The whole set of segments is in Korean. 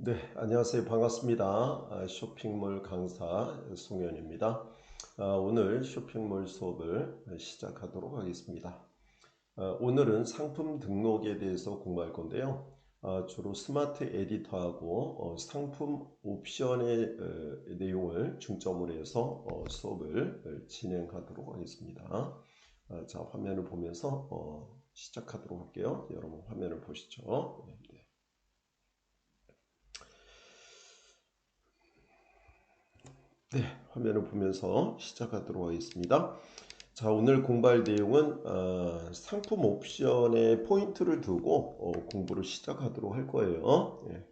네, 안녕하세요. 반갑습니다. 쇼핑몰 강사 송현입니다. 오늘 쇼핑몰 수업을 시작하도록 하겠습니다. 오늘은 상품 등록에 대해서 공부할 건데요. 주로 스마트 에디터하고 상품 옵션의 내용을 중점으로 해서 수업을 진행하도록 하겠습니다. 자, 화면을 보면서 시작하도록 할게요. 여러분 화면을 보시죠. 네. 네, 화면을 보면서 시작하도록 하겠습니다. 자, 오늘 공부할 내용은 상품 옵션에 포인트를 두고 공부를 시작하도록 할 거예요. 예.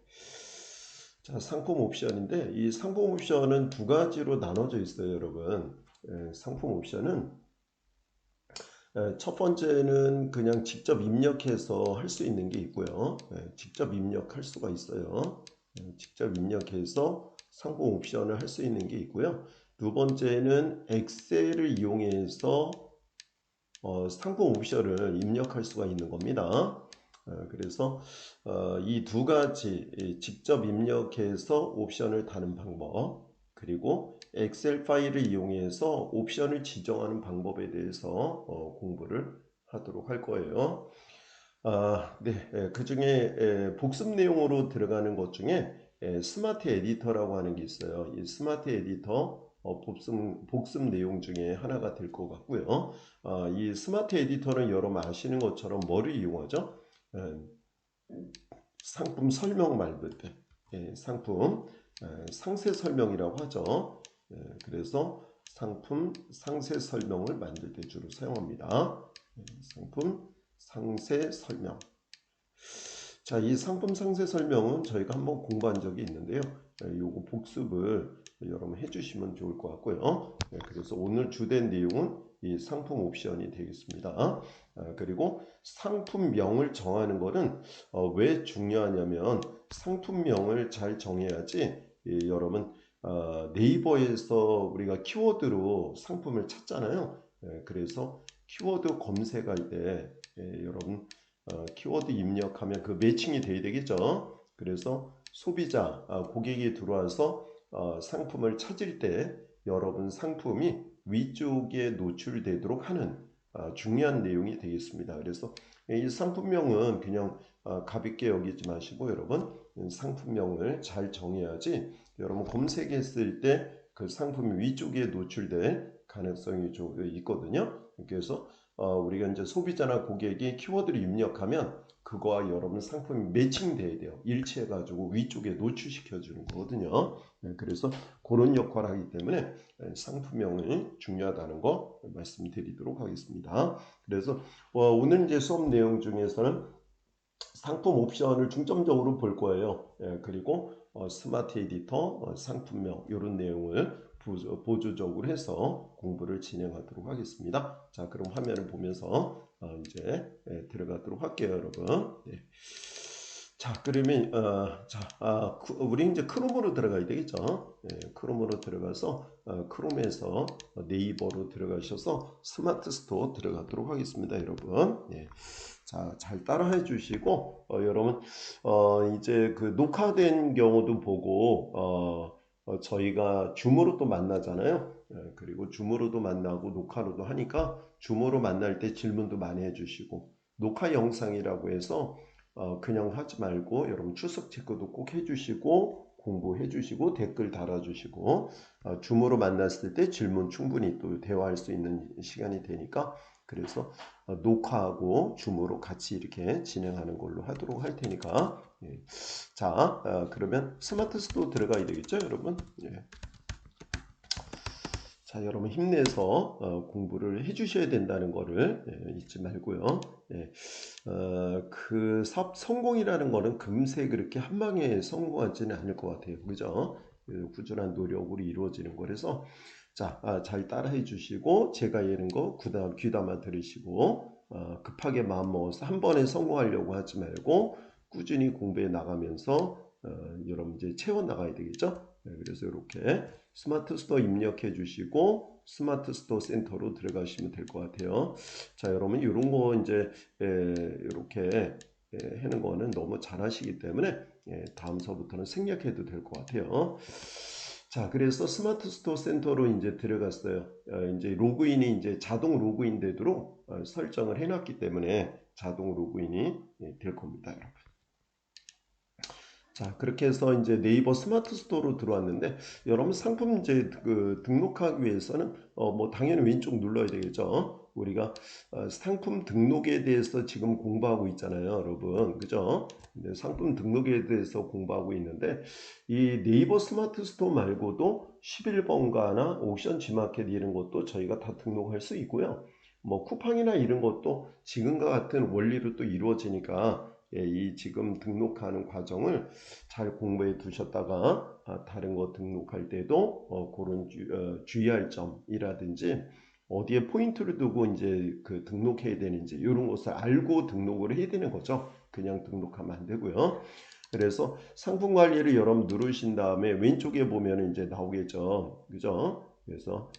자, 상품 옵션인데 이 상품 옵션은 두 가지로 나눠져 있어요, 여러분. 상품 옵션은 첫 번째는 그냥 직접 입력해서 할 수 있는 게 있고요. 직접 입력할 수가 있어요. 직접 입력해서 상품 옵션을 할 수 있는 게 있고요. 두 번째는 엑셀을 이용해서 상품 옵션을 입력할 수가 있는 겁니다. 그래서 이 두 가지 직접 입력해서 옵션을 다는 방법, 그리고 엑셀 파일을 이용해서 옵션을 지정하는 방법에 대해서 공부를 하도록 할 거예요. 네, 그 중에 복습 내용으로 들어가는 것 중에 스마트 에디터라고 하는 게 있어요. 이 스마트 에디터 복습 내용 중에 하나가 될 것 같고요. 이 스마트 에디터는 여러분 아시는 것처럼 뭐를 이용하죠? 상품 설명 만들 때 상품 상세 설명이라고 하죠. 그래서 상품 상세 설명을 만들 때 주로 사용합니다. 상품 상세 설명. 자, 이 상품 상세 설명은 저희가 한번 공부한 적이 있는데요. 요거 복습을 여러분 해주시면 좋을 것 같고요. 그래서 오늘 주된 내용은 이 상품 옵션이 되겠습니다. 그리고 상품명을 정하는 것은 왜 중요하냐면 상품명을 잘 정해야지 여러분 네이버에서 우리가 키워드로 상품을 찾잖아요. 그래서 키워드 검색할 때 여러분 키워드 입력하면 그 매칭이 돼야 되겠죠. 그래서 소비자, 고객이 들어와서 상품을 찾을 때 여러분 상품이 위쪽에 노출되도록 하는 중요한 내용이 되겠습니다. 그래서 이 상품명은 그냥 가볍게 여기지 마시고 여러분 상품명을 잘 정해야지 여러분 검색했을 때 그 상품이 위쪽에 노출될 가능성이 좀 있거든요. 그래서 우리가 이제 소비자나 고객이 키워드를 입력하면 그거와 여러분 상품이 매칭돼야 돼요. 일치해 가지고 위쪽에 노출시켜 주는 거거든요. 그래서 그런 역할을 하기 때문에 상품명이 중요하다는 거 말씀드리도록 하겠습니다. 그래서 오늘 이제 수업 내용 중에서는 상품 옵션을 중점적으로 볼 거예요. 그리고 스마트 에디터, 상품명 이런 내용을 보조적으로 해서 공부를 진행하도록 하겠습니다. 자, 그럼 화면을 보면서 이제 들어가도록 할게요, 여러분. 네. 자, 그러면 우리 이제 크롬으로 들어가야 되겠죠? 크롬으로 들어가서 크롬에서 네이버로 들어가셔서 스마트 스토어 들어가도록 하겠습니다, 여러분. 자, 잘 따라해 주시고 여러분 이제 그 녹화된 경우도 보고 저희가 줌으로 또 만나잖아요. 그리고 줌으로도 만나고 녹화로도 하니까 줌으로 만날 때 질문도 많이 해주시고 녹화 영상이라고 해서 그냥 하지 말고 여러분 출석 체크도 꼭 해주시고 공부해 주시고 댓글 달아주시고 줌으로 만났을 때 질문 충분히 또 대화할 수 있는 시간이 되니까 그래서 녹화하고 줌으로 같이 이렇게 진행하는 걸로 하도록 할 테니까 자 그러면 스마트 스토어 들어가야 되겠죠 여러분. 자, 여러분 힘내서 공부를 해주셔야 된다는 거를 잊지 말고요. 그 사업 성공이라는 거는 금세 그렇게 한 방에 성공하지는 않을 것 같아요. 그죠? 꾸준한 노력으로 이루어지는 거라서 자, 잘 따라해 주시고 제가 예는 거 귀담아 들으시고 급하게 마음 먹어서 한 번에 성공하려고 하지 말고 꾸준히 공부해 나가면서 여러분 이제 채워 나가야 되겠죠? 그래서 이렇게 스마트 스토어 입력해 주시고 스마트 스토어 센터로 들어가시면 될 것 같아요. 자, 여러분 이런 거 이제 이렇게 하는 거는 너무 잘하시기 때문에 다음서부터는 생략해도 될 것 같아요. 자, 그래서 스마트 스토어 센터로 이제 들어갔어요. 이제 로그인이 이제 자동 로그인 되도록 설정을 해놨기 때문에 자동 로그인이 될 겁니다, 여러분. 자, 그렇게 해서 이제 네이버 스마트 스토어로 들어왔는데, 여러분 상품 이제 등록하기 위해서는 뭐 당연히 왼쪽 눌러야 되겠죠. 우리가 상품 등록에 대해서 지금 공부하고 있잖아요, 여러분. 그죠? 근데 상품 등록에 대해서 공부하고 있는데, 이 네이버 스마트 스토어 말고도 11번가나 옥션 G마켓 이런 것도 저희가 다 등록할 수 있고요. 뭐 쿠팡이나 이런 것도 지금과 같은 원리로 또 이루어지니까 이 지금 등록하는 과정을 잘 공부해 두셨다가 다른 거 등록할 때도 그런 주의할 점이라든지 어디에 포인트를 두고 이제 그 등록해야 되는지 이런 것을 알고 등록을 해야 되는 거죠. 그냥 등록하면 안 되고요. 그래서 상품 관리를 여러분 누르신 다음에 왼쪽에 보면 이제 나오겠죠. 그죠? 그래서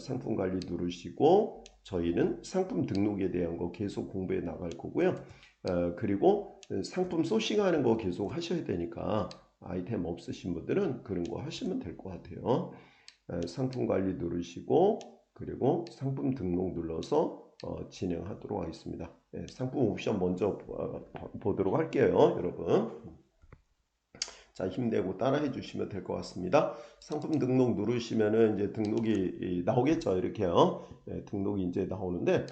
상품 관리 누르시고 저희는 상품 등록에 대한 거 계속 공부해 나갈 거고요. 그리고 상품 소싱하는 거 계속 하셔야 되니까 아이템 없으신 분들은 그런 거 하시면 될 것 같아요. 상품 관리 누르시고 그리고 상품 등록 눌러서 진행하도록 하겠습니다. 상품 옵션 먼저 보도록 할게요, 여러분. 자, 힘내고 따라해 주시면 될 것 같습니다. 상품 등록 누르시면은 이제 등록이 나오겠죠. 이렇게요. 등록이 이제 나오는데,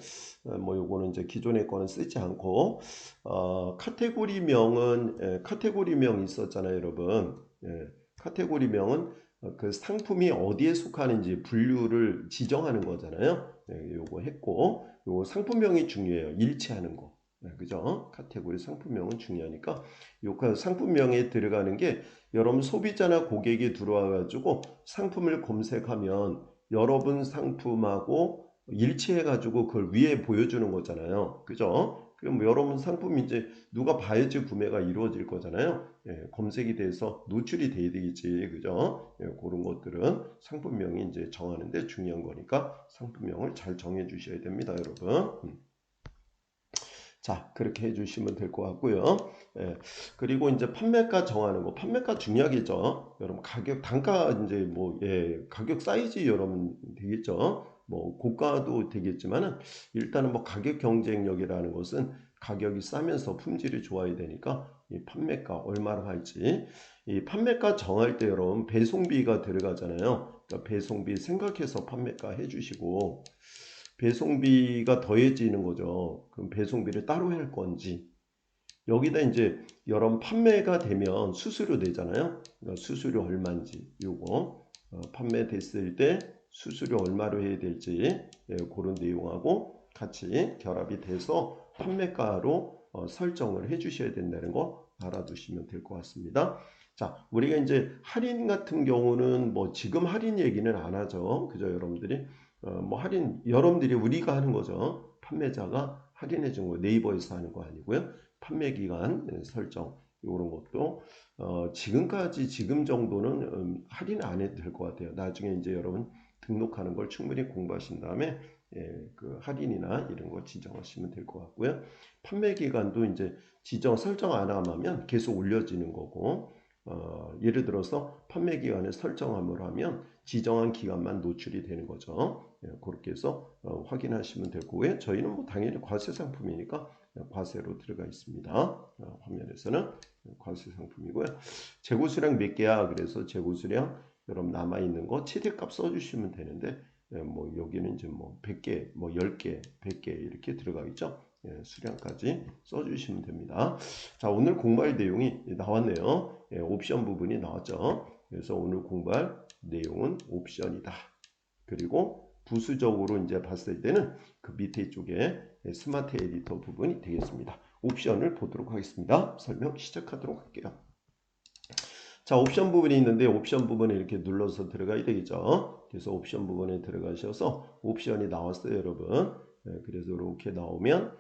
뭐 요거는 이제 기존의 거는 쓰지 않고, 카테고리명은, 카테고리명 있었잖아요, 여러분. 카테고리명은 그 상품이 어디에 속하는지 분류를 지정하는 거잖아요. 요거 했고, 요 상품명이 중요해요. 일치하는 거. 그죠? 카테고리 상품명은 중요하니까 요 상품명에 들어가는 게 여러분 소비자나 고객이 들어와 가지고 상품을 검색하면 여러분 상품하고 일치해 가지고 그걸 위에 보여주는 거잖아요. 그죠? 그럼 여러분 상품이 이제 누가 봐야지 구매가 이루어질 거잖아요. 검색이 돼서 노출이 돼야 되겠지. 그죠? 그런 것들은 상품명이 이제 정하는데 중요한 거니까 상품명을 잘 정해 주셔야 됩니다, 여러분. 자, 그렇게 해주시면 될 것 같고요. 그리고 이제 판매가 정하는 거, 판매가 중요하겠죠. 여러분 가격, 단가 이제 뭐 가격 사이즈 여러분 되겠죠. 뭐 고가도 되겠지만은 일단은 뭐 가격 경쟁력이라는 것은 가격이 싸면서 품질이 좋아야 되니까 이 판매가 얼마로 할지 이 판매가 정할 때 여러분 배송비가 들어가잖아요. 그러니까 배송비 생각해서 판매가 해주시고. 배송비가 더해지는 거죠. 그럼 배송비를 따로 할 건지 여기다 이제 여러분 판매가 되면 수수료 내잖아요. 그러니까 수수료 얼마인지 요거 판매됐을 때 수수료 얼마로 해야 될지 그런 내용하고 같이 결합이 돼서 판매가로 설정을 해 주셔야 된다는 거 알아두시면 될 것 같습니다. 자, 우리가 이제 할인 같은 경우는 뭐 지금 할인 얘기는 안 하죠. 그죠, 여러분들이? 뭐 할인 여러분들이 우리가 하는 거죠. 판매자가 할인해 준 거 네이버에서 하는 거 아니고요. 판매 기간 설정 이런 것도 지금까지 지금 정도는 할인 안 해도 될 것 같아요. 나중에 이제 여러분 등록하는 걸 충분히 공부하신 다음에 그 할인이나 이런 거 지정하시면 될 것 같고요. 판매 기간도 이제 지정 설정 안 하면 계속 올려지는 거고 예를 들어서 판매 기간을 설정함을 하면 지정한 기간만 노출이 되는 거죠. 그렇게 해서 확인하시면 될 거고요. 저희는 뭐 당연히 과세 상품이니까 과세로 들어가 있습니다. 화면에서는 과세 상품이고요. 재고 수량 몇 개야? 그래서 재고 수량 여러분 남아 있는 거 최대값 써주시면 되는데 뭐 여기는 이제 뭐 100개, 뭐 10개, 100개 이렇게 들어가 있죠. 수량까지 써주시면 됩니다. 자, 오늘 공부할 내용이 나왔네요. 옵션 부분이 나왔죠. 그래서 오늘 공부할 내용은 옵션이다. 그리고 부수적으로 이제 봤을 때는 그 밑에 쪽에 스마트 에디터 부분이 되겠습니다. 옵션을 보도록 하겠습니다. 설명 시작하도록 할게요. 자, 옵션 부분이 있는데 옵션 부분에 이렇게 눌러서 들어가야 되겠죠. 그래서 옵션 부분에 들어가셔서 옵션이 나왔어요, 여러분. 그래서 이렇게 나오면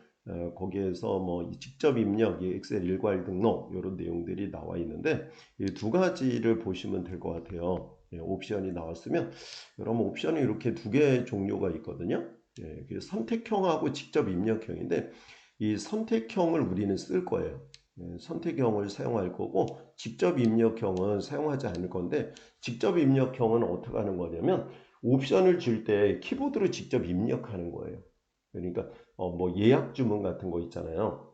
거기에서 뭐 직접 입력, 엑셀 일괄 등록 이런 내용들이 나와 있는데 이 두 가지를 보시면 될 것 같아요. 옵션이 나왔으면 여러분 옵션이 이렇게 두 개 종류가 있거든요. 그래서 선택형하고 직접 입력형인데 이 선택형을 우리는 쓸 거예요. 선택형을 사용할 거고 직접 입력형은 사용하지 않을 건데 직접 입력형은 어떻게 하는 거냐면 옵션을 줄 때 키보드로 직접 입력하는 거예요. 그러니까 뭐 예약 주문 같은 거 있잖아요.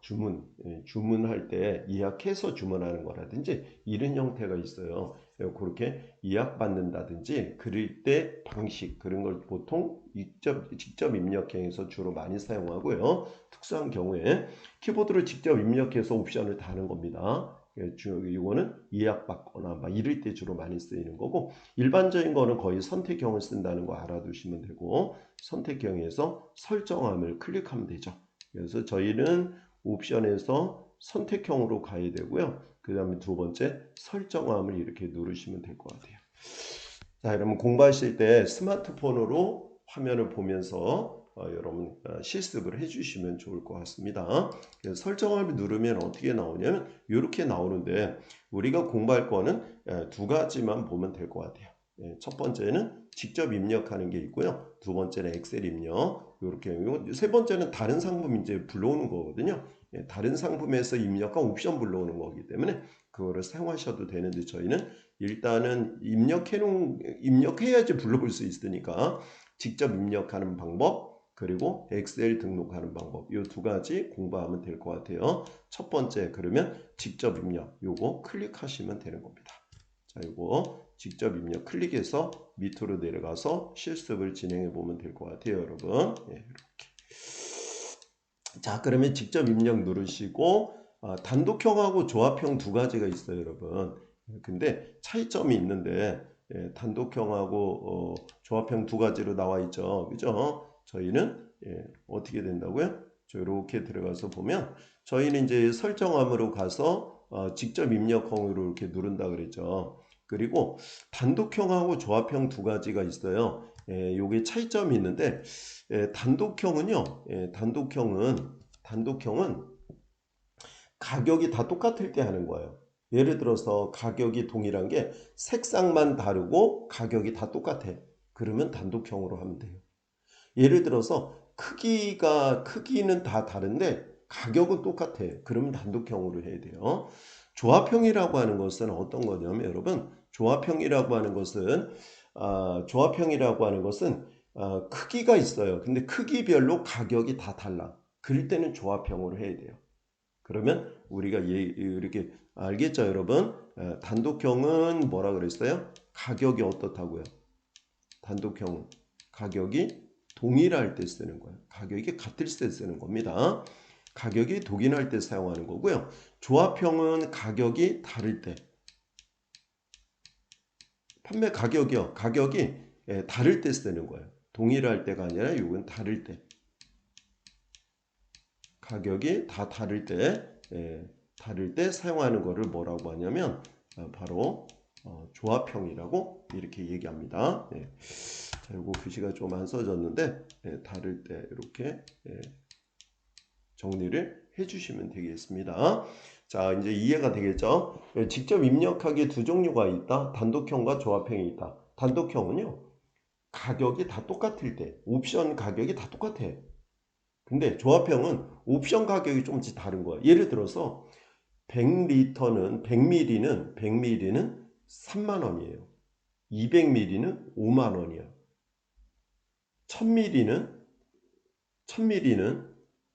주문할 때 예약해서 주문하는 거라든지 이런 형태가 있어요. 그렇게 예약받는다든지 그럴 때 방식 그런 걸 보통 직접 입력형에서 주로 많이 사용하고요. 특수한 경우에 키보드로 직접 입력해서 옵션을 다는 겁니다. 이거는 예약받거나 막 이럴 때 주로 많이 쓰이는 거고 일반적인 거는 거의 선택형을 쓴다는 거 알아두시면 되고 선택형에서 설정함을 클릭하면 되죠. 그래서 저희는 옵션에서 선택형으로 가야 되고요. 그 다음에 두 번째 설정함을 이렇게 누르시면 될 것 같아요. 자, 여러분 공부하실 때 스마트폰으로 화면을 보면서 여러분 실습을 해주시면 좋을 것 같습니다. 그래서 설정함을 누르면 어떻게 나오냐면 이렇게 나오는데 우리가 공부할 거는 두 가지만 보면 될 것 같아요. 첫 번째는 직접 입력하는 게 있고요. 두 번째는 엑셀 입력. 이렇게 세 번째는 다른 상품 이제 불러오는 거거든요. 다른 상품에서 입력한 옵션 불러오는 거기 때문에 그거를 사용하셔도 되는데 저희는 일단은 입력해야지 불러볼 수 있으니까 직접 입력하는 방법 그리고 엑셀 등록하는 방법 이 두 가지 공부하면 될 것 같아요. 첫 번째 그러면 직접 입력 요거 클릭하시면 되는 겁니다. 자, 이거 직접 입력 클릭해서 밑으로 내려가서 실습을 진행해 보면 될 것 같아요, 여러분. 이렇게. 자, 그러면 직접 입력 누르시고 단독형하고 조합형 두 가지가 있어요, 여러분. 근데 차이점이 있는데 단독형하고 조합형 두 가지로 나와 있죠, 그죠? 저희는 어떻게 된다고요? 이렇게 들어가서 보면 저희는 이제 설정함으로 가서 직접 입력형으로 이렇게 누른다 그랬죠. 그리고 단독형하고 조합형 두 가지가 있어요. 요게 차이점이 있는데 단독형은요. 단독형은 가격이 다 똑같을 때 하는 거예요. 예를 들어서 가격이 동일한 게 색상만 다르고 가격이 다 똑같아. 그러면 단독형으로 하면 돼요. 예를 들어서 크기는 다 다른데 가격은 똑같아. 그러면 단독형으로 해야 돼요. 조합형이라고 하는 것은 어떤 거냐면 여러분 조합형이라고 하는 것은 크기가 있어요. 근데 크기별로 가격이 다 달라. 그럴 때는 조합형으로 해야 돼요. 그러면 우리가 이렇게 알겠죠, 여러분? 단독형은 뭐라 그랬어요? 가격이 어떻다고요? 단독형은 가격이 동일할 때 쓰는 거예요. 가격이 같을 때 쓰는 겁니다. 가격이 동일할 때 사용하는 거고요. 조합형은 가격이 다를 때. 판매 가격이요. 가격이 다를 때 쓰는 거예요. 동일할 때가 아니라 이건 다를 때. 가격이 다 다를 때 사용하는 거를 뭐라고 하냐면 바로 조합형이라고 이렇게 얘기합니다. 자, 요거 글씨가 좀 안 써졌는데 다를 때 이렇게 정리를 해주시면 되겠습니다. 자, 이제 이해가 되겠죠? 직접 입력하기에 두 종류가 있다. 단독형과 조합형이 있다. 단독형은요. 가격이 다 똑같을 때 옵션 가격이 다 똑같아. 근데 조합형은 옵션 가격이 조금씩 다른 거야. 예를 들어서 100ml는 3만 원이에요. 200ml는 5만 원이야. 1000ml는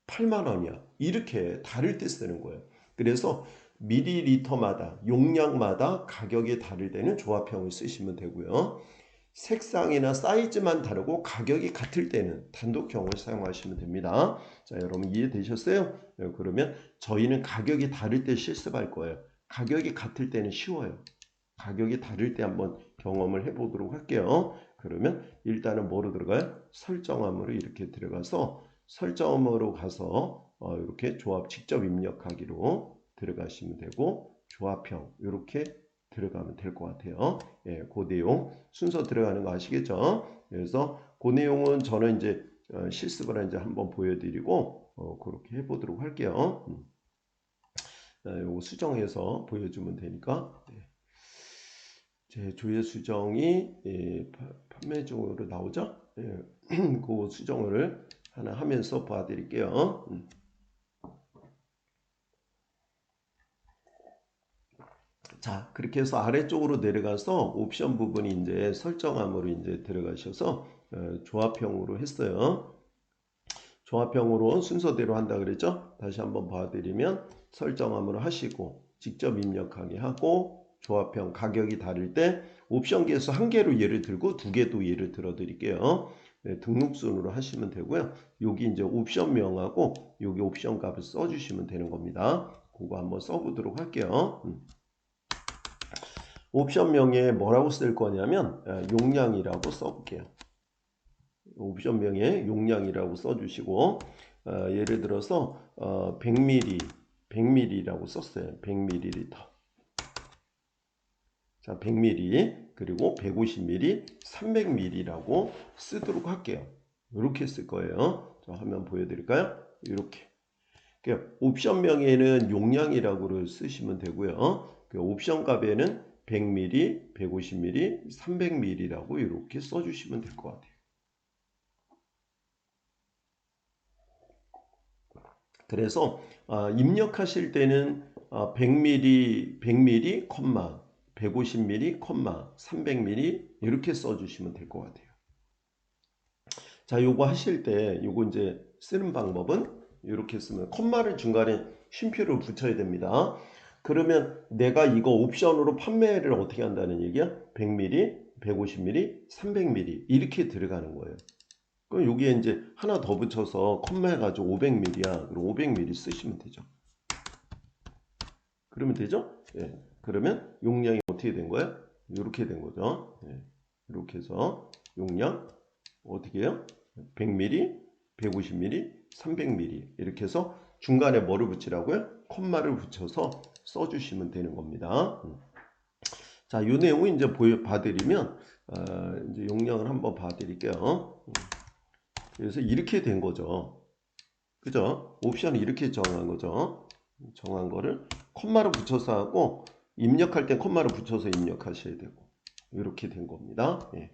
8만 원이야. 이렇게 다를 때 쓰는 거예요. 그래서 미리리터마다 용량마다 가격이 다를 때는 조합형을 쓰시면 되고요. 색상이나 사이즈만 다르고 가격이 같을 때는 단독형을 사용하시면 됩니다. 자, 여러분 이해되셨어요? 그러면 저희는 가격이 다를 때 실습할 거예요. 가격이 같을 때는 쉬워요. 가격이 다를 때 한번 경험을 해보도록 할게요. 그러면 일단은 뭐로 들어가요? 설정함으로 이렇게 들어가서 설정함으로 가서 이렇게 조합 직접 입력하기로 들어가시면 되고 조합형 이렇게 들어가면 될 것 같아요. 그 내용 순서 들어가는 거 아시겠죠? 그래서 그 내용은 저는 이제 실습을 이제 한번 보여드리고 그렇게 해보도록 할게요. 요거 수정해서 보여주면 되니까. 제 조회 수정이 판매 중으로 나오죠. 그 수정을 하나 하면서 봐드릴게요. 자, 그렇게 해서 아래쪽으로 내려가서 옵션 부분이 이제 설정함으로 이제 들어가셔서 조합형으로 했어요. 조합형으로 순서대로 한다 그랬죠? 다시 한번 봐드리면 설정함으로 하시고 직접 입력하게 하고 조합형 가격이 다를 때 옵션 개수 한 개로 예를 들고 두 개도 예를 들어 드릴게요. 네, 등록순으로 하시면 되고요. 여기 이제 옵션명하고 여기 옵션 값을 써주시면 되는 겁니다. 그거 한번 써보도록 할게요. 옵션명에 뭐라고 쓸 거냐면 용량이라고 써볼게요. 옵션명에 용량이라고 써주시고 예를 들어서 100ml라고 썼어요. 100ml. 자, 100ml 그리고 150ml, 300ml라고 쓰도록 할게요. 이렇게 쓸 거예요. 자, 화면 보여드릴까요? 이렇게. 옵션명에는 용량이라고 쓰시면 되고요. 옵션 값에는 100ml, 150ml, 300ml라고 이렇게 써주시면 될 것 같아요. 그래서 입력하실 때는 100ml, 100ml, 150ml, 300ml 이렇게 써주시면 될 것 같아요. 자, 요거 하실 때 요거 이제 쓰는 방법은 이렇게 쓰면 콤마를 중간에 쉼표를 붙여야 됩니다. 그러면 내가 이거 옵션으로 판매를 어떻게 한다는 얘기야? 100ml, 150ml, 300ml 이렇게 들어가는 거예요. 그럼 여기에 이제 하나 더 붙여서 콤마 해가지고 500ml야. 그럼 500ml 쓰시면 되죠. 그러면 되죠? 예. 그러면 용량이 어떻게 된 거예요? 이렇게 된 거죠. 예. 이렇게 해서 용량 어떻게 해요? 100ml, 150ml, 300ml 이렇게 해서 중간에 뭐를 붙이라고요? 콤마를 붙여서 써주시면 되는 겁니다. 자, 이 내용을 이제 봐드리면 이제 용량을 한번 봐드릴게요. 그래서 이렇게 된 거죠. 그죠? 옵션이 이렇게 정한 거죠. 정한 거를 콤마로 붙여서 하고 입력할 때 콤마로 붙여서 입력하셔야 되고 이렇게 된 겁니다. 예.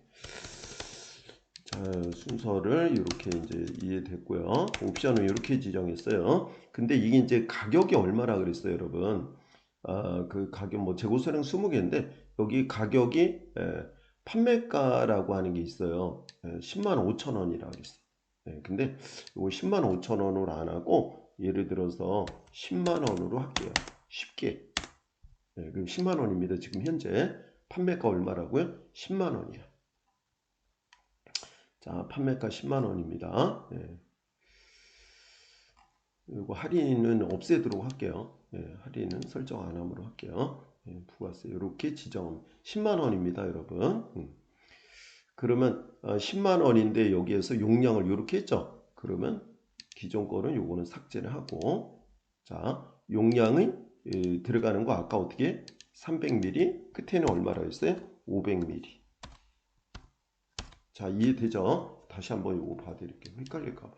자, 순서를 이렇게 이제 이해됐고요. 옵션은 이렇게 지정했어요. 근데 이게 이제 가격이 얼마라 그랬어요, 여러분? 그 가격 뭐 재고 수량 20개인데 여기 가격이 판매가라고 하는 게 있어요. 10만 5천 원이라 그랬어요. 근데 이거 10만 5천 원으로 안 하고 예를 들어서 10만 원으로 할게요. 쉽게. 그럼 10만 원입니다. 지금 현재 판매가 얼마라고요? 10만 원이야. 자, 판매가 10만 원입니다. 그리고 할인은 없애도록 할게요. 할인은 설정 안 함으로 할게요. 부가세 이렇게 지정 10만 원입니다, 여러분. 그러면 10만 원인데 여기에서 용량을 이렇게 했죠. 그러면 기존 거는 요거는 삭제를 하고 자, 용량이 들어가는 거 아까 어떻게 300ml 끝에는 얼마라고 했어요? 500ml. 자, 이해되죠? 다시 한번 요거 봐드릴게요. 헷갈릴까 봐.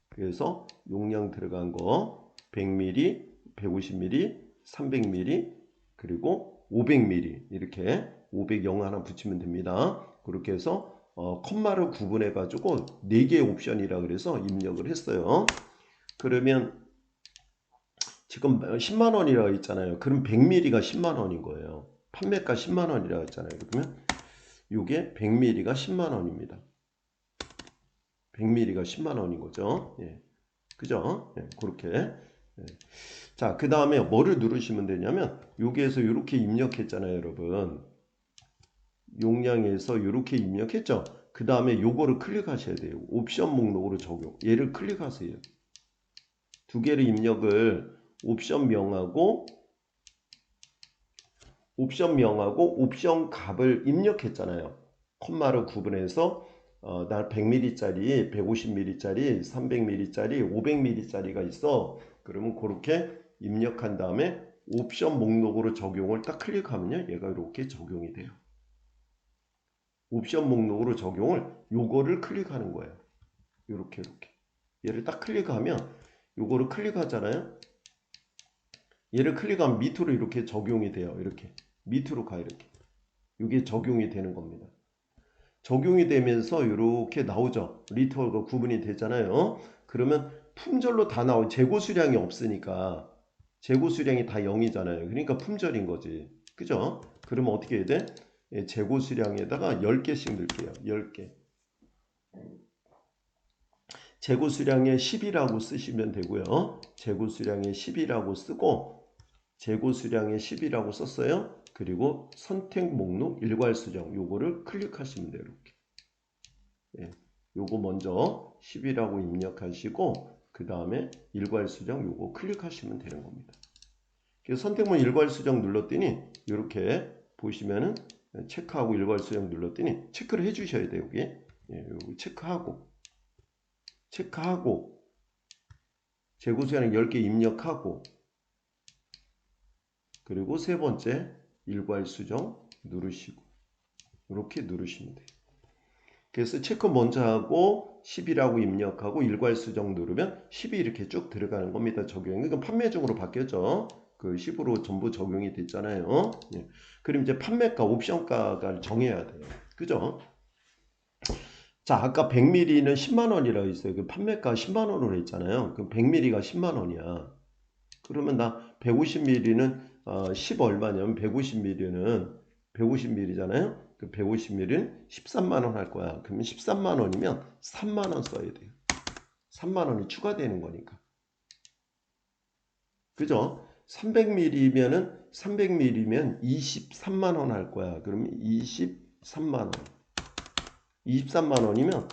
그래서 용량 들어간 거 100ml, 150ml, 300ml 그리고 500ml 이렇게 500 하나 붙이면 됩니다. 그렇게 해서 컴마를 구분해 가지고 4개의 옵션이라 그래서 입력을 했어요. 그러면 지금 10만 원이라고 했잖아요. 그럼 100ml가 10만 원인 거예요. 판매가 10만 원이라고 했잖아요. 그러면 이게 100ml가 10만 원입니다. 100ml가 10만 원인 거죠. 예. 그죠? 예, 그렇게. 예. 자, 그 다음에 뭐를 누르시면 되냐면 여기에서 이렇게 입력했잖아요, 여러분. 용량에서 이렇게 입력했죠. 그 다음에 요거를 클릭하셔야 돼요. 옵션 목록으로 적용. 얘를 클릭하세요. 두 개를 입력을 옵션명하고 옵션 값을 입력했잖아요. 콤마로 구분해서 나 100ml짜리, 150ml짜리, 300ml짜리, 500ml짜리가 있어. 그러면 그렇게 입력한 다음에 옵션 목록으로 적용을 딱 클릭하면요. 얘가 이렇게 적용이 돼요. 옵션 목록으로 적용을 요거를 클릭하는 거예요. 이렇게. 얘를 딱 클릭하면 요거를 클릭하잖아요. 얘를 클릭하면 밑으로 이렇게 적용이 돼요. 이렇게. 밑으로 가 이렇게. 이게 적용이 되는 겁니다. 적용이 되면서 이렇게 나오죠. 리터가 구분이 되잖아요. 그러면 품절로 다 나온 재고 수량이 없으니까 재고 수량이 다 0이잖아요. 그러니까 품절인 거지. 그죠? 그러면 어떻게 해야 돼? 예, 재고 수량에다가 10개씩 넣을게요. 10개. 재고 수량에 10이라고 쓰시면 되고요. 재고 수량에 10이라고 쓰고 재고 수량에 10이라고 썼어요. 그리고 선택 목록 일괄 수정 요거를 클릭하시면 돼요. 이렇게. 예, 요거 먼저 10이라고 입력하시고 그 다음에 일괄 수정 요거 클릭하시면 되는 겁니다. 그래서 선택문 일괄 수정 눌렀더니 이렇게 보시면은 체크하고 일괄 수정 눌렀더니 체크를 해 주셔야 돼요. 여기. 예, 여기 체크하고 재고 수량 10개 입력하고 그리고 세 번째 일괄 수정 누르시고 이렇게 누르시면 돼요. 그래서 체크 먼저 하고 10이라고 입력하고 일괄 수정 누르면 10이 이렇게 쭉 들어가는 겁니다. 적용이. 이건 판매 중으로 바뀌었죠. 그 10으로 전부 적용이 됐잖아요. 예. 그럼 이제 판매가, 옵션가를 정해야 돼요. 그죠? 자, 아까 100ml는 10만 원이라고 했어요. 그 판매가 10만 원으로 했잖아요. 그럼 100ml가 10만 원이야. 그러면 나 150ml는 10 얼마냐면 150ml잖아요. 그 150ml는 13만 원 할 거야. 그러면 13만 원이면 3만 원 써야 돼요. 3만 원이 추가되는 거니까. 그죠? 300ml면 23만 원 할 거야. 그러면 23만 원. 23만 원이면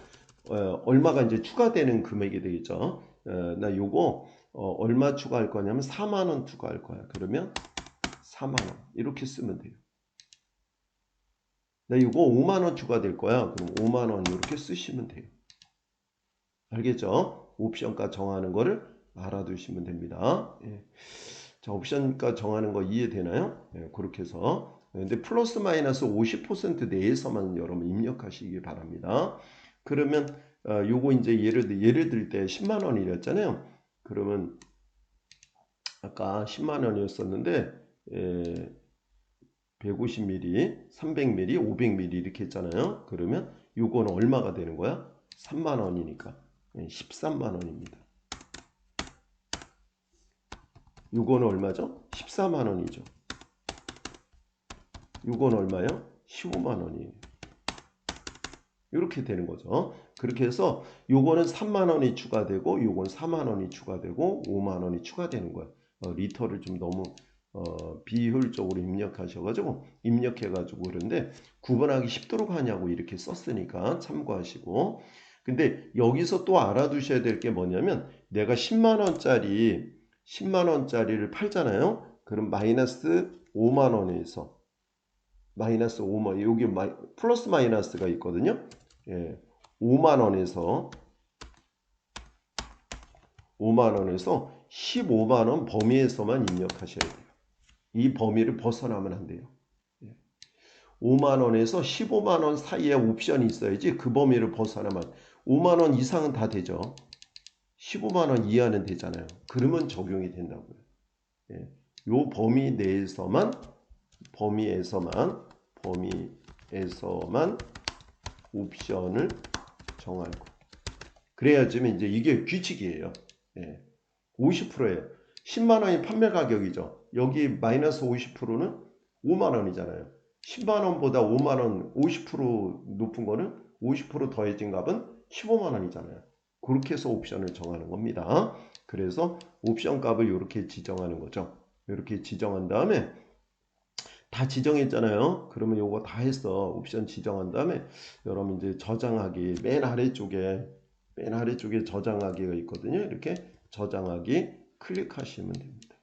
얼마가 이제 추가되는 금액이 되겠죠. 나 요거 얼마 추가할 거냐면 4만 원 추가할 거야. 그러면 4만 원 이렇게 쓰면 돼요. 나 이거 5만 원 추가될 거야. 그럼 5만 원 이렇게 쓰시면 돼요. 알겠죠? 옵션가 정하는 거를 알아두시면 됩니다. 예. 자, 옵션가 정하는 거 이해되나요? 예, 그렇게 해서. 근데 플러스 마이너스 50% 내에서만 여러분 입력하시기 바랍니다. 그러면 요거 이제 예를 들 때 10만 원이랬잖아요. 그러면 아까 10만 원이었었는데 150ml, 300ml, 500ml 이렇게 했잖아요. 그러면 요거는 얼마가 되는 거야? 3만 원이니까 13만 원입니다. 요거는 얼마죠? 14만 원이죠. 요건 얼마요? 15만 원이에요. 이렇게 되는 거죠. 그렇게 해서 요거는 3만 원이 추가되고 요건 4만 원이 추가되고 5만 원이 추가되는 거야. 리터를 좀 너무 비효율적으로 입력해가지고 그런데 구분하기 쉽도록 하냐고 이렇게 썼으니까 참고하시고. 근데 여기서 또 알아두셔야 될 게 뭐냐면 내가 10만 원짜리를 팔잖아요. 그럼 마이너스 5만 원에서 마이너스 5만 여기 플러스 마이너스가 있거든요. 예, 5만 원에서 15만 원 범위에서만 입력하셔야 돼요. 이 범위를 벗어나면 안 돼요. 5만 원에서 15만 원 사이에 옵션이 있어야지 그 범위를 벗어나면 5만 원 이상은 다 되죠. 15만 원 이하는 되잖아요. 그러면 적용이 된다고요. 예, 요 범위에서만 옵션을 정할 거. 그래야지만 이제 이게 규칙이에요. 예, 50%예요. 10만 원이 판매 가격이죠. 여기 마이너스 50%는 5만 원이잖아요. 10만 원보다 5만 원 50% 높은 거는 50% 더해진 값은 15만 원이잖아요. 그렇게 해서 옵션을 정하는 겁니다. 그래서 옵션 값을 이렇게 지정하는 거죠. 이렇게 지정한 다음에 다 지정했잖아요. 그러면 요거 다 했어. 옵션 지정한 다음에 여러분 이제 저장하기 맨 아래쪽에 저장하기가 있거든요. 이렇게 저장하기 클릭하시면 됩니다.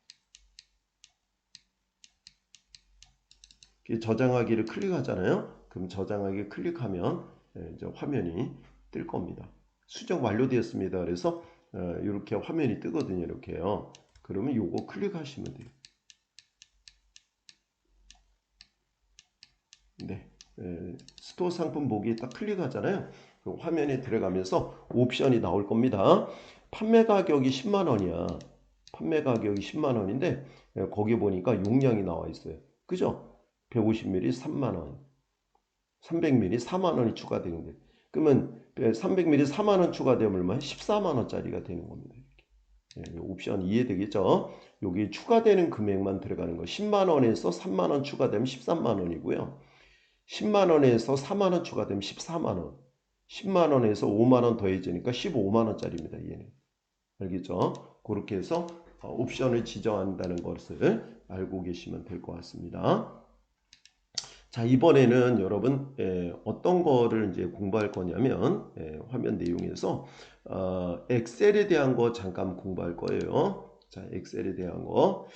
저장하기를 클릭하잖아요. 그럼 저장하기 클릭하면 이제 화면이 뜰 겁니다. 수정 완료되었습니다. 그래서 이렇게 화면이 뜨거든요. 이렇게요. 그러면 요거 클릭하시면 돼요. 네, 스토어 상품 보기 딱 클릭하잖아요. 그럼 화면에 들어가면서 옵션이 나올 겁니다. 판매 가격이 10만 원이야. 판매 가격이 10만 원인데 거기 보니까 용량이 나와 있어요. 그죠? 150ml 3만 원, 300ml 4만 원이 추가되는데 그러면 300ml 4만 원 추가되면 얼마야? 14만 원짜리가 되는 겁니다. 옵션 이해되겠죠? 여기 추가되는 금액만 들어가는 거. 10만 원에서 3만 원 추가되면 13만 원이고요. 10만 원에서 4만 원 추가되면 14만 원. 10만 원에서 5만 원 더해지니까 15만 원짜리입니다. 얘는. 알겠죠? 그렇게 해서 옵션을 지정한다는 것을 알고 계시면 될 것 같습니다. 자, 이번에는 여러분 어떤 거를 이제 공부할 거냐면 화면 내용에서 엑셀에 대한 거 잠깐 공부할 거예요. 자, 엑셀에 대한 거.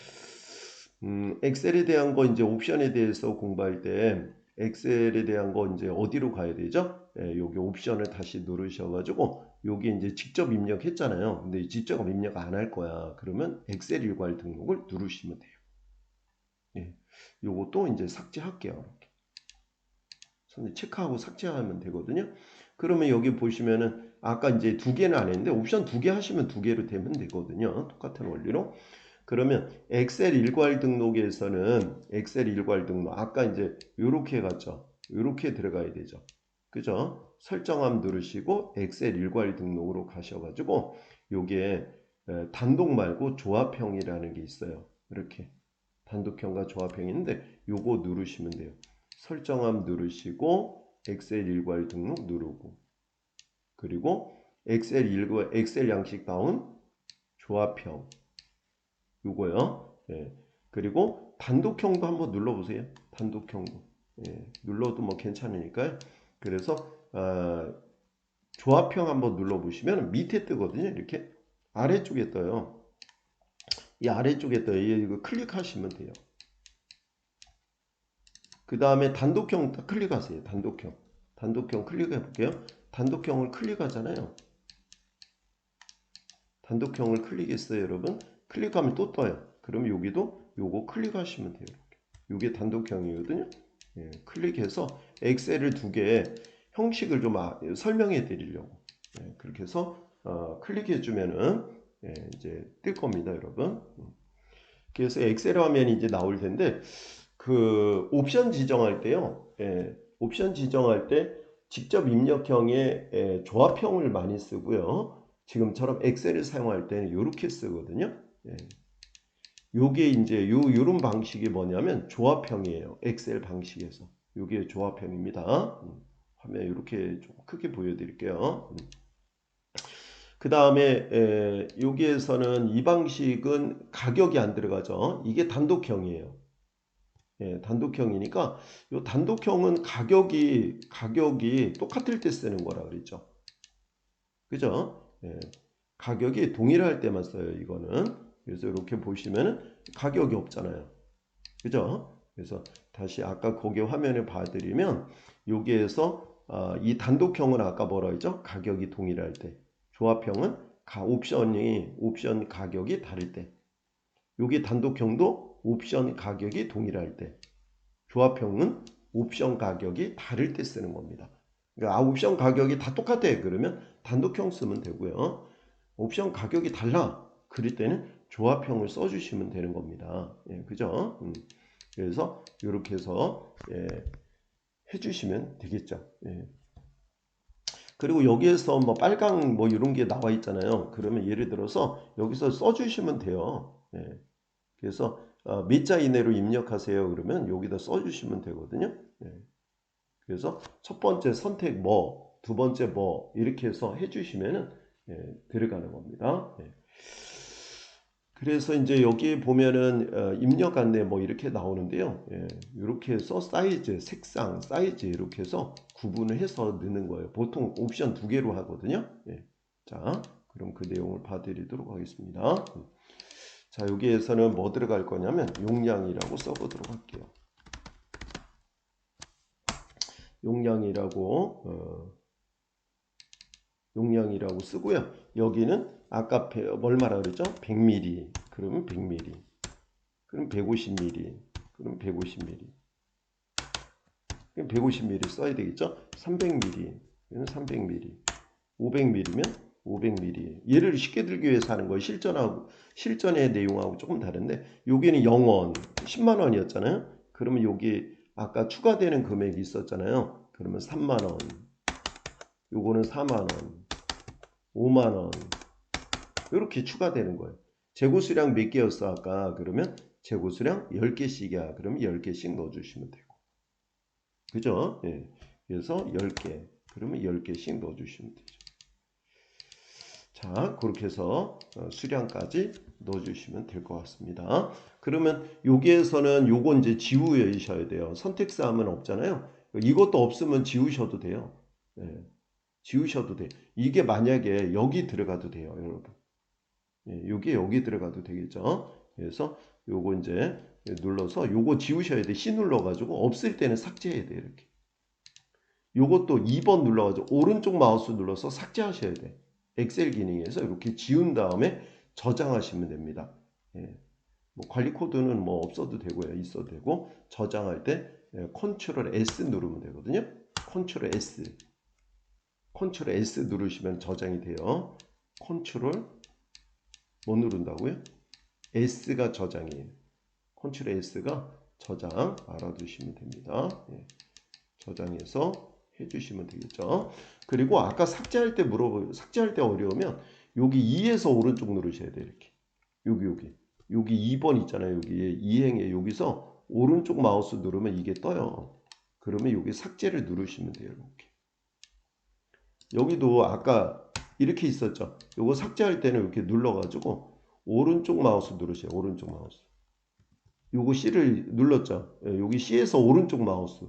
엑셀에 대한 거 이제 옵션에 대해서 공부할 때 엑셀에 대한 거 이제 어디로 가야 되죠? 여기 옵션을 다시 누르셔가지고 여기 이제 직접 입력했잖아요. 근데 직접 입력 안 할 거야. 그러면 엑셀 일괄 등록을 누르시면 돼요. 예, 요것도 이제 삭제할게요. 이렇게. 손에 체크하고 삭제하면 되거든요. 그러면 여기 보시면은 아까 이제 두 개는 안 했는데 옵션 두 개 하시면 두 개로 되면 되거든요. 똑같은 원리로. 그러면 엑셀 일괄 등록에서는 엑셀 일괄 등록 아까 이제 요렇게 갔죠. 요렇게 들어가야 되죠. 그죠? 설정함 누르시고 엑셀 일괄 등록으로 가셔가지고 요게 단독 말고 조합형이라는 게 있어요. 이렇게 단독형과 조합형인데 요거 누르시면 돼요. 설정함 누르시고 엑셀 일괄 등록 누르고 그리고 엑셀 양식 다운 조합형 요거요. 예. 그리고 단독형도 한번 눌러보세요. 단독형도 눌러도 뭐 괜찮으니까요. 그래서 조합형 한번 눌러보시면 밑에 뜨거든요. 이렇게 아래쪽에 떠요. 이 아래쪽에 떠요. 이거 클릭하시면 돼요. 그 다음에 단독형 클릭하세요. 단독형 클릭해 볼게요. 단독형을 클릭하잖아요. 단독형을 클릭했어요, 여러분. 클릭하면 또 떠요. 그럼 여기도 요거 클릭하시면 돼요. 이게 단독형이거든요. 예, 클릭해서 엑셀을 두 개 형식을 좀 설명해 드리려고 그렇게 해서 클릭해 주면은 이제 뜰 겁니다, 여러분. 그래서 엑셀 화면이 이제 나올 텐데 그 옵션 지정할 때요. 옵션 지정할 때 직접 입력형의 조합형을 많이 쓰고요. 지금처럼 엑셀을 사용할 때는 이렇게 쓰거든요. 요게 이제 요런 방식이 뭐냐면 조합형이에요. 엑셀 방식에서. 요게 조합형입니다. 화면 이렇게 좀 크게 보여드릴게요. 그 다음에 여기에서는 이 방식은 가격이 안 들어가죠. 이게 단독형이에요. 단독형이니까 요 단독형은 가격이 똑같을 때 쓰는 거라 그랬죠. 그죠? 가격이 동일할 때만 써요. 이거는. 그래서 이렇게 보시면은 가격이 없잖아요. 그죠? 그래서 다시 아까 거기 화면을 봐드리면 여기에서 이 단독형은 아까 뭐라 했죠? 가격이 동일할 때. 조합형은 옵션 가격이 다를 때. 여기 단독형도 옵션 가격이 동일할 때. 조합형은 옵션 가격이 다를 때 쓰는 겁니다. 그러니까 옵션 가격이 다 똑같아. 그러면 단독형 쓰면 되고요. 옵션 가격이 달라. 그럴 때는 조합형을 써주시면 되는 겁니다. 그죠? 그래서 이렇게 해서 해주시면 되겠죠. 그리고 여기에서 뭐 빨강 뭐 이런 게 나와 있잖아요. 그러면 예를 들어서 여기서 써주시면 돼요. 그래서 몇 자 이내로 입력하세요. 그러면 여기다 써주시면 되거든요. 그래서 첫 번째 선택 뭐, 두 번째 뭐 이렇게 해서 해주시면은 들어가는 겁니다. 그래서 이제 여기 보면은 입력 안내 뭐 이렇게 나오는데요. 이렇게 해서 사이즈, 색상, 사이즈 이렇게 해서 구분을 해서 넣는 거예요. 보통 옵션 두 개로 하거든요. 자, 그럼 그 내용을 봐드리도록 하겠습니다. 자, 여기에서는 뭐 들어갈 거냐면 용량이라고 써보도록 할게요. 용량이라고 쓰고요. 여기는 아까 뭘 말하고 그랬죠? 100ml. 그러면 100ml. 그럼 150ml. 그럼 150ml. 그럼 150ml 써야 되겠죠? 300ml. 그럼 300ml. 500ml면 500ml. 얘를 쉽게 들기 위해서 하는 거예요. 실전의 내용하고 조금 다른데 여기는 0원, 10만 원이었잖아요. 그러면 여기 아까 추가되는 금액이 있었잖아요. 그러면 3만 원. 요거는 4만 원. 5만 원, 이렇게 추가되는 거예요. 재고 수량 몇 개였어 아까? 그러면 재고 수량 10개씩이야. 그러면 10개씩 넣어주시면 되고. 그죠? 예. 그래서 10개. 그러면 10개씩 넣어주시면 되죠. 자, 그렇게 해서 수량까지 넣어주시면 될 것 같습니다. 그러면 여기에서는 요거 이제 지우셔야 돼요. 선택사항은 없잖아요. 이것도 없으면 지우셔도 돼요. 예, 지우셔도 돼. 이게 만약에 여기 들어가도 돼요, 여러분. 예, 여기 들어가도 되겠죠. 그래서 요거 이제 눌러서 요거 지우셔야 돼. C 눌러가지고 없을 때는 삭제해야 돼. 이렇게. 요것도 2번 눌러가지고 오른쪽 마우스 눌러서 삭제하셔야 돼. 엑셀 기능에서 이렇게 지운 다음에 저장하시면 됩니다. 예. 뭐 관리 코드는 뭐 없어도 되고요. 있어도 되고 저장할 때 컨트롤 S 누르면 되거든요. 컨트롤 S. 컨트롤 S 누르시면 저장이 돼요. 컨트롤 뭐 누른다고요? S가 저장이에요. 컨트롤 S가 저장 알아두시면 됩니다. 예. 저장해서 해주시면 되겠죠. 그리고 아까 삭제할 때 삭제할 때 어려우면 여기 2에서 오른쪽 누르셔야 돼요. 이렇게 여기 2번 있잖아요. 여기에 이행에 여기서 오른쪽 마우스 누르면 이게 떠요. 그러면 여기 삭제를 누르시면 돼요. 이렇게. 여기도 아까 이렇게 있었죠. 요거 삭제할 때는 이렇게 눌러가지고 오른쪽 마우스 누르세요. 오른쪽 마우스. 요거 C를 눌렀죠. 여기 C에서 오른쪽 마우스.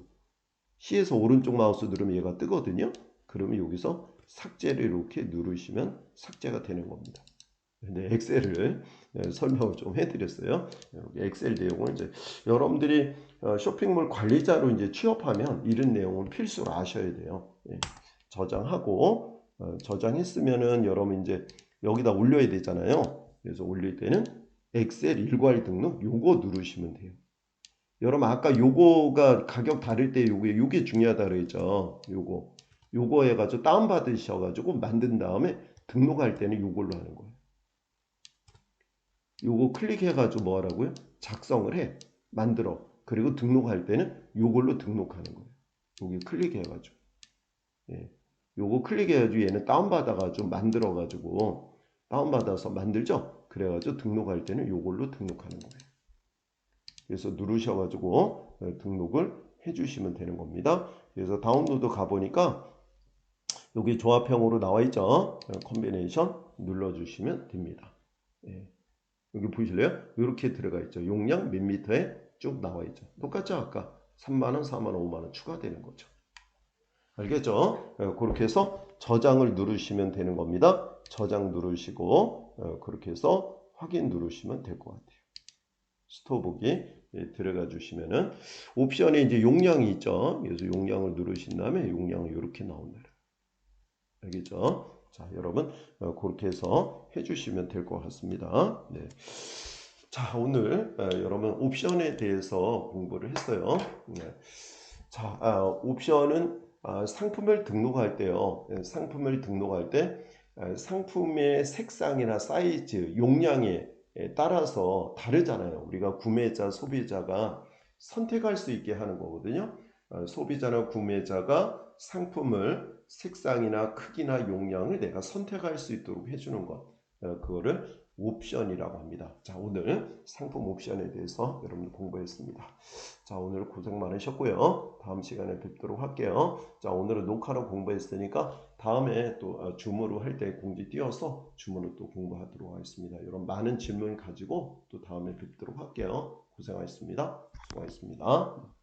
C에서 오른쪽 마우스 누르면 얘가 뜨거든요. 그러면 여기서 삭제를 이렇게 누르시면 삭제가 되는 겁니다. 근데 엑셀을 설명을 좀 해드렸어요. 엑셀 내용을 이제 여러분들이 쇼핑몰 관리자로 이제 취업하면 이런 내용을 필수로 아셔야 돼요. 예. 저장하고 저장했으면은 여러분 이제 여기다 올려야 되잖아요. 그래서 올릴 때는 엑셀 일괄 등록 요거 누르시면 돼요. 여러분 아까 요거가 가격 다를 때 요게 중요하다 그랬죠. 요거 해가지고 다운 받으셔가지고 만든 다음에 등록할 때는 요걸로 하는 거예요. 요거 클릭해가지고 뭐 하라고요? 작성을 해. 만들어. 그리고 등록할 때는 요걸로 등록하는 거예요. 여기 클릭해가지고. 예. 요거 클릭해가지고 얘는 다운받아가지고 만들어가지고 다운받아서 만들죠? 그래가지고 등록할 때는 요걸로 등록하는 거예요. 그래서 누르셔가지고 등록을 해주시면 되는 겁니다. 그래서 다운로드 가보니까 여기 조합형으로 나와 있죠. 컨비네이션 눌러주시면 됩니다. 예. 여기 보실래요? 이렇게 들어가 있죠. 용량 몇 미터에 쭉 나와 있죠. 똑같죠? 아까 3만원, 4만원, 5만원 추가되는 거죠. 알겠죠? 그렇게 해서 저장을 누르시면 되는 겁니다. 저장 누르시고 그렇게 해서 확인 누르시면 될 것 같아요. 스토어북이 들어가 주시면은 옵션에 이제 용량이 있죠. 그래서 용량을 누르신 다음에 용량을 이렇게 나온다. 알겠죠? 자, 여러분 그렇게 해서 해주시면 될 것 같습니다. 네. 자, 오늘 여러분 옵션에 대해서 공부를 했어요. 네. 자, 옵션은 상품을 등록할 때요. 상품을 등록할 때 상품의 색상이나 사이즈, 용량에 따라서 다르잖아요. 우리가 구매자, 소비자가 선택할 수 있게 하는 거거든요. 소비자나 구매자가 상품을 색상이나 크기나 용량을 내가 선택할 수 있도록 해주는 것. 그거를 옵션이라고 합니다. 자, 오늘 상품 옵션에 대해서 여러분들 공부했습니다. 자, 오늘 고생 많으셨고요. 다음 시간에 뵙도록 할게요. 자, 오늘은 녹화로 공부했으니까 다음에 또 줌으로 할 때 공지 띄워서 줌으로 또 공부하도록 하겠습니다. 이런 많은 질문 가지고 또 다음에 뵙도록 할게요. 고생하셨습니다. 수고하셨습니다.